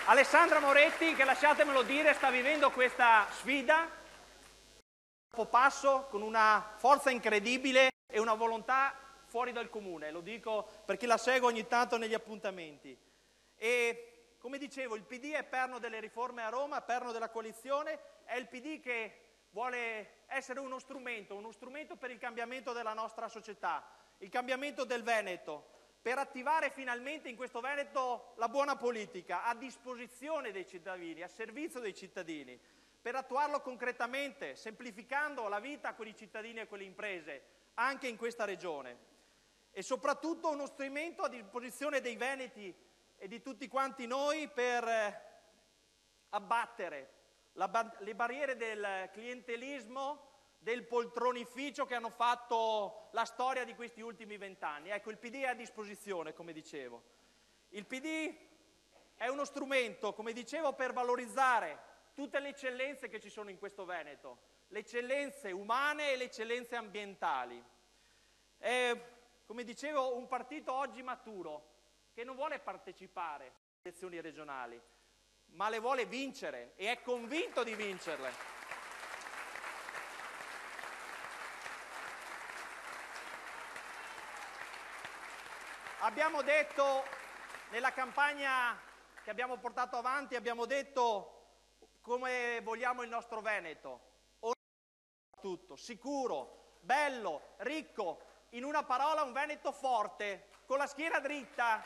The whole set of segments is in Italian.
Alessandra Moretti, che lasciatemelo dire, sta vivendo questa sfida dopo passo con una forza incredibile e una volontà fuori dal comune, lo dico perché la seguo ogni tanto negli appuntamenti. E come dicevo, il PD è perno delle riforme a Roma, perno della coalizione, è il PD che vuole essere uno strumento per il cambiamento della nostra società, il cambiamento del Veneto, per attivare finalmente in questo Veneto la buona politica a disposizione dei cittadini, a servizio dei cittadini, per attuarlo concretamente, semplificando la vita a quei cittadini e a quelle imprese, anche in questa regione. E soprattutto uno strumento a disposizione dei veneti e di tutti quanti noi per abbattere le barriere del clientelismo, del poltronificio che hanno fatto la storia di questi ultimi 20 anni. Ecco, il PD è a disposizione, come dicevo. Il PD è uno strumento, come dicevo, per valorizzare tutte le eccellenze che ci sono in questo Veneto, le eccellenze umane e le eccellenze ambientali. È, come dicevo, un partito oggi maturo che non vuole partecipare alle elezioni regionali, ma le vuole vincere e è convinto di vincerle. Abbiamo detto, nella campagna che abbiamo portato avanti, abbiamo detto come vogliamo il nostro Veneto, tutto, sicuro, bello, ricco, in una parola un Veneto forte, con la schiena dritta,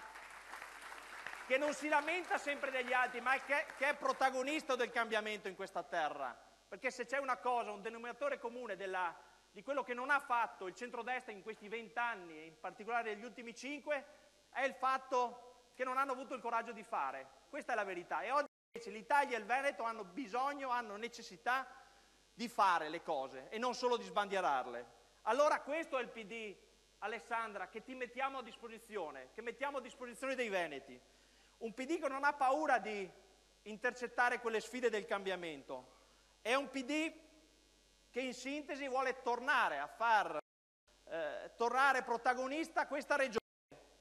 che non si lamenta sempre degli altri, ma che è protagonista del cambiamento in questa terra. Perché se c'è una cosa, un denominatore comune di quello che non ha fatto il centrodestra in questi 20 anni, e in particolare negli ultimi 5, è il fatto che non hanno avuto il coraggio di fare. Questa è la verità. E oggi invece l'Italia e il Veneto hanno bisogno, hanno necessità di fare le cose e non solo di sbandierarle. Allora questo è il PD, Alessandra, che ti mettiamo a disposizione, che mettiamo a disposizione dei veneti. Un PD che non ha paura di intercettare quelle sfide del cambiamento. È un PD che in sintesi vuole tornare a far tornare protagonista questa regione,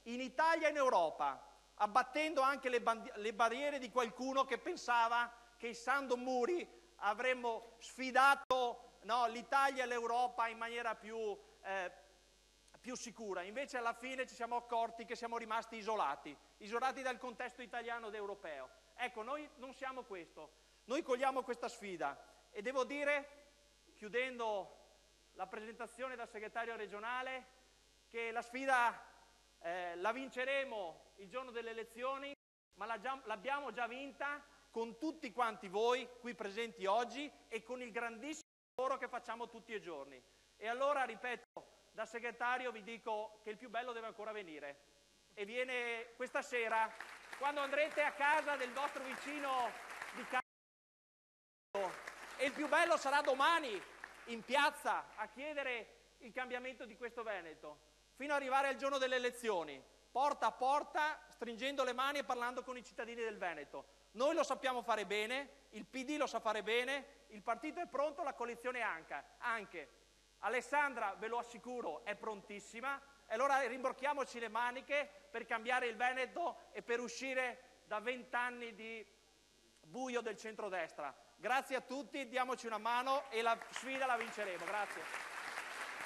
in Italia e in Europa, abbattendo anche le barriere di qualcuno che pensava che issando muri avremmo sfidato l'Italia e l'Europa in maniera più sicura. Invece alla fine ci siamo accorti che siamo rimasti isolati dal contesto italiano ed europeo. Ecco, noi non siamo questo, noi cogliamo questa sfida e devo dire, chiudendo la presentazione da segretario regionale, che la sfida la vinceremo il giorno delle elezioni, ma l'abbiamo già vinta con tutti quanti voi qui presenti oggi e con il grandissimo lavoro che facciamo tutti i giorni. E allora, ripeto, da segretario vi dico che il più bello deve ancora venire e viene questa sera, quando andrete a casa del vostro vicino di casa, e il più bello sarà domani in piazza a chiedere il cambiamento di questo Veneto, fino ad arrivare al giorno delle elezioni, porta a porta, stringendo le mani e parlando con i cittadini del Veneto. Noi lo sappiamo fare bene, il PD lo sa fare bene, il partito è pronto, la coalizione anche. Alessandra, ve lo assicuro, è prontissima, e allora rimborchiamoci le maniche per cambiare il Veneto e per uscire da 20 anni di buio del centrodestra. Grazie a tutti, diamoci una mano e la sfida la vinceremo. Grazie.